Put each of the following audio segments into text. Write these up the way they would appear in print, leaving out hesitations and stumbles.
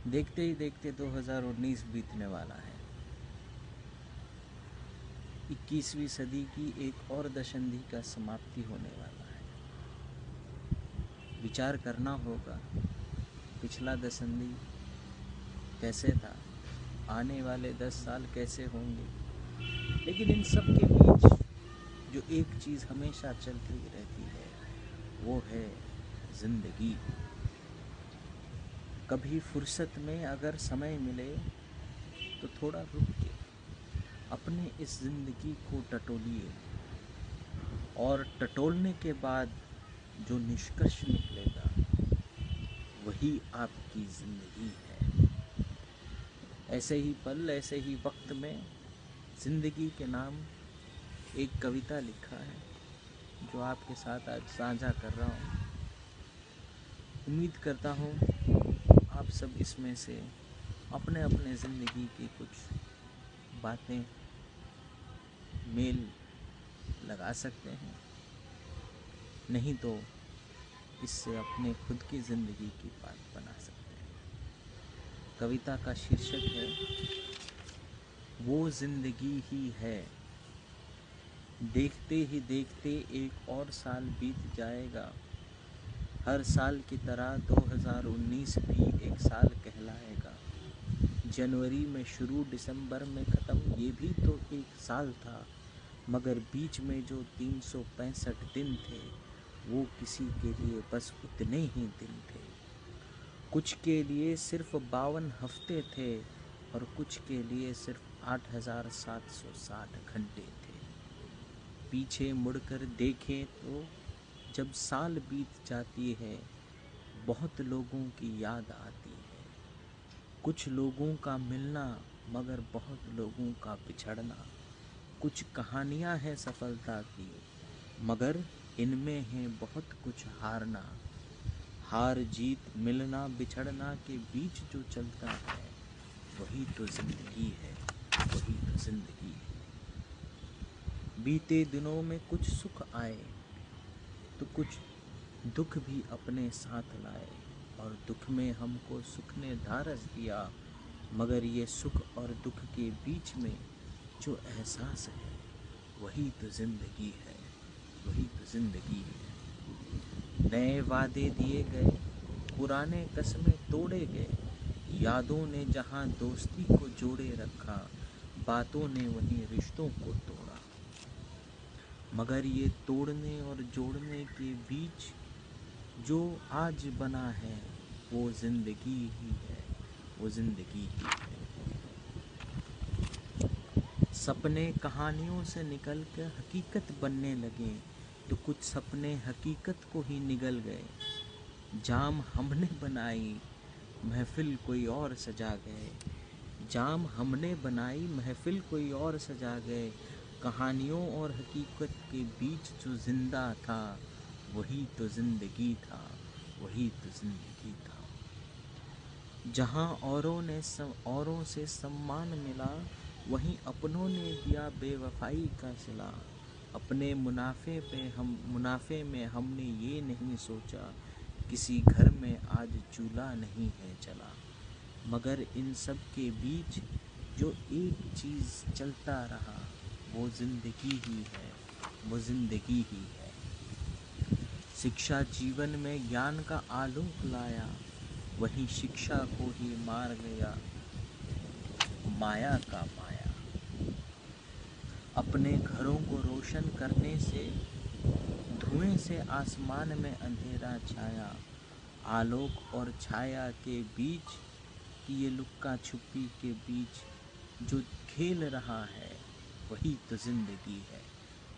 देखते ही देखते 2019 बीतने वाला है। 21वीं सदी की एक और दशंधि का समाप्ति होने वाला है। विचार करना होगा पिछला दशंधि कैसे था, आने वाले 10 साल कैसे होंगे। लेकिन इन सब के बीच जो एक चीज़ हमेशा चलती रहती है वो है ज़िंदगी। कभी फुर्सत में अगर समय मिले तो थोड़ा रुक के अपने इस ज़िंदगी को टटोलिए, और टटोलने के बाद जो निष्कर्ष निकलेगा वही आपकी ज़िंदगी है। ऐसे ही पल, ऐसे ही वक्त में ज़िंदगी के नाम एक कविता लिखा है जो आपके साथ आज साझा कर रहा हूँ। उम्मीद करता हूँ आप सब इसमें से अपने अपने ज़िंदगी की कुछ बातें मेल लगा सकते हैं, नहीं तो इससे अपने खुद की ज़िंदगी की बात बना सकते हैं। कविता का शीर्षक है वो ज़िंदगी ही है। देखते ही देखते एक और साल बीत जाएगा, हर साल की तरह 2019 भी एक साल कहलाएगा। जनवरी में शुरू, दिसंबर में ख़त्म, ये भी तो एक साल था। मगर बीच में जो 365 दिन थे वो किसी के लिए बस उतने ही दिन थे। कुछ के लिए सिर्फ 52 हफ्ते थे और कुछ के लिए सिर्फ 8760 घंटे थे। पीछे मुड़कर देखें तो जब साल बीत जाती है बहुत लोगों की याद आती है। कुछ लोगों का मिलना मगर बहुत लोगों का बिछड़ना। कुछ कहानियां हैं सफलता की मगर इनमें है बहुत कुछ हारना। हार जीत मिलना बिछड़ना के बीच जो चलता है वही तो जिंदगी है, वही तो जिंदगी है। बीते दिनों में कुछ सुख आए तो कुछ दुख भी अपने साथ लाए, और दुख में हमको सुख ने ढारस दिया। मगर ये सुख और दुख के बीच में जो एहसास है वही तो जिंदगी है, वही तो जिंदगी है। नए वादे दिए गए, पुराने कस्में तोड़े गए। यादों ने जहां दोस्ती को जोड़े रखा, बातों ने वहीं रिश्तों को तोड़ा। मगर ये तोड़ने और जोड़ने के बीच जो आज बना है वो जिंदगी ही है, वो जिंदगी ही है। सपने कहानियों से निकल कर हकीकत बनने लगे तो कुछ सपने हकीकत को ही निगल गए। जाम हमने बनाई, महफिल कोई और सजा गए। जाम हमने बनाई, महफिल कोई और सजा गए। कहानियों और हकीकत के बीच जो जिंदा था वही तो जिंदगी था, वही तो जिंदगी था। जहाँ औरों से सम्मान मिला वहीं अपनों ने दिया बेवफाई का सिला। अपने मुनाफे में हमने ये नहीं सोचा किसी घर में आज चूल्हा नहीं है जला। मगर इन सब के बीच जो एक चीज़ चलता रहा वो जिंदगी ही है, वो जिंदगी ही है। शिक्षा जीवन में ज्ञान का आलोक लाया, वहीं शिक्षा को ही मार गया माया का माया। अपने घरों को रोशन करने से धुएं से आसमान में अंधेरा छाया। आलोक और छाया के बीच की ये लुक्का छुपी के बीच जो खेल रहा है वही तो जिंदगी है,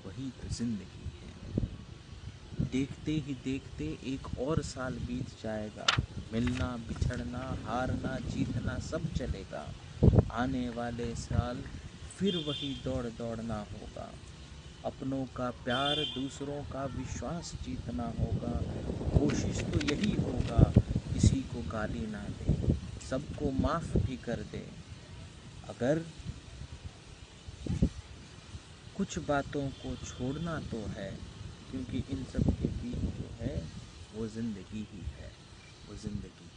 वही तो जिंदगी है। देखते ही देखते एक और साल बीत जाएगा। मिलना बिछड़ना हारना जीतना सब चलेगा। आने वाले साल फिर वही दौड़ दौड़ना होगा। अपनों का प्यार दूसरों का विश्वास जीतना होगा। कोशिश तो यही होगा किसी को गाली ना दे, सबको माफ भी कर दे। अगर कुछ बातों को छोड़ना तो है, क्योंकि इन सब के बीच जो है वो जिंदगी ही है, वो जिंदगी।